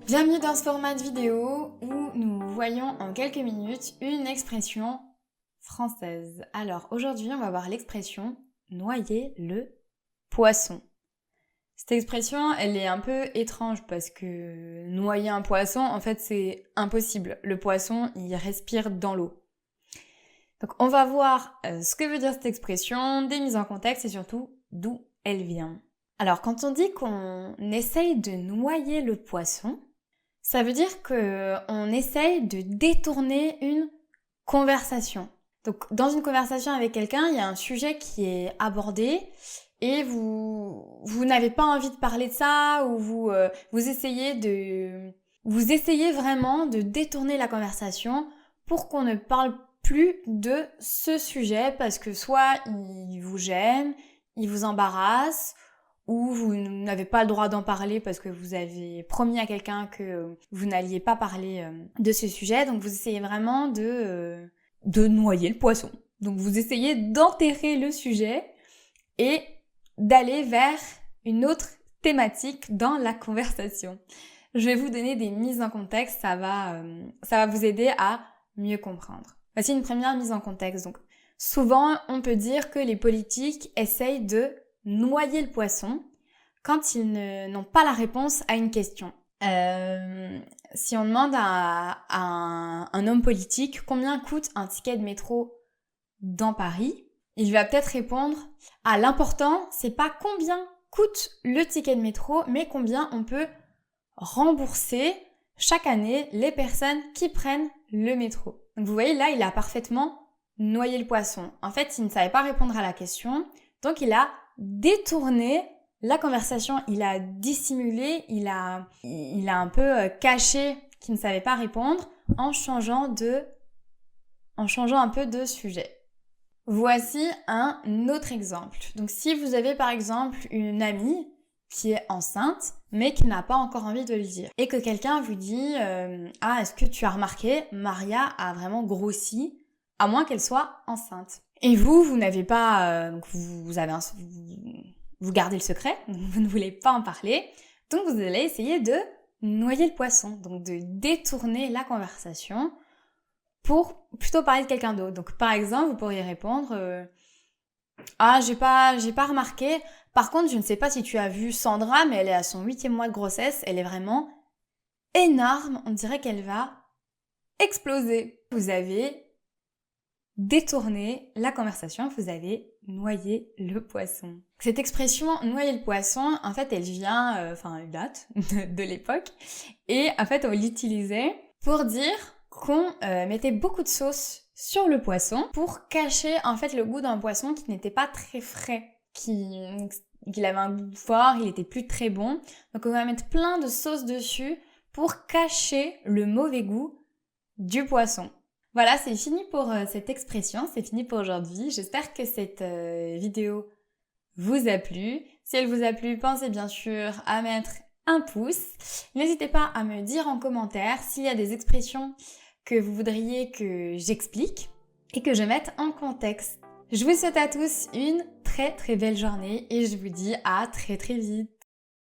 Bienvenue dans ce format de vidéo où nous voyons en quelques minutes une expression française. Alors aujourd'hui on va voir l'expression noyer le poisson. Cette expression elle est un peu étrange parce que noyer un poisson en fait c'est impossible. Le poisson il respire dans l'eau. Donc on va voir ce que veut dire cette expression, des mises en contexte et surtout d'où elle vient. Alors quand on dit qu'on essaye de noyer le poisson, ça veut dire qu'on essaye de détourner une conversation. Donc, dans une conversation avec quelqu'un, il y a un sujet qui est abordé et vous n'avez pas envie de parler de ça ou vous essayez vraiment de détourner la conversation pour qu'on ne parle plus de ce sujet parce que soit il vous gêne, il vous embarrasse, ou vous n'avez pas le droit d'en parler parce que vous avez promis à quelqu'un que vous n'alliez pas parler de ce sujet. Donc vous essayez vraiment de noyer le poisson. Donc vous essayez d'enterrer le sujet et d'aller vers une autre thématique dans la conversation. Je vais vous donner des mises en contexte, ça va vous aider à mieux comprendre. Voici une première mise en contexte. Donc souvent on peut dire que les politiques essayent de noyer le poisson quand ils n'ont pas la réponse à une question. Si on demande à un homme politique combien coûte un ticket de métro dans Paris, il va peut-être répondre « Ah, l'important, c'est pas combien coûte le ticket de métro, mais combien on peut rembourser chaque année les personnes qui prennent le métro. » Donc vous voyez, là, il a parfaitement noyé le poisson. En fait, il ne savait pas répondre à la question, donc il a détourné la conversation, il a dissimulé, il a un peu caché qu'il ne savait pas répondre en changeant un peu de sujet. Voici un autre exemple. Donc si vous avez par exemple une amie qui est enceinte mais qui n'a pas encore envie de le dire et que quelqu'un vous dit ah, est-ce que tu as remarqué, Maria a vraiment grossi à moins qu'elle soit enceinte. Et vous n'avez pas donc vous gardez le secret, vous ne voulez pas en parler, donc vous allez essayer de noyer le poisson, donc de détourner la conversation pour plutôt parler de quelqu'un d'autre. Donc par exemple, vous pourriez répondre ah, j'ai pas remarqué, par contre je ne sais pas si tu as vu Sandra, mais elle est à son 8e mois de grossesse, elle est vraiment énorme, on dirait qu'elle va exploser. Vous avez détourné la conversation, vous avez noyé le poisson. Cette expression noyer le poisson, en fait, elle vient, elle date de l'époque, et en fait, on l'utilisait pour dire qu'on mettait beaucoup de sauce sur le poisson pour cacher en fait le goût d'un poisson qui n'était pas très frais, qu'il avait un goût fort, il était plus très bon. Donc on va mettre plein de sauce dessus pour cacher le mauvais goût du poisson. Voilà, c'est fini pour cette expression, c'est fini pour aujourd'hui. J'espère que cette vidéo vous a plu. Si elle vous a plu, pensez bien sûr à mettre un pouce. N'hésitez pas à me dire en commentaire s'il y a des expressions que vous voudriez que j'explique et que je mette en contexte. Je vous souhaite à tous une très très belle journée et je vous dis à très très vite.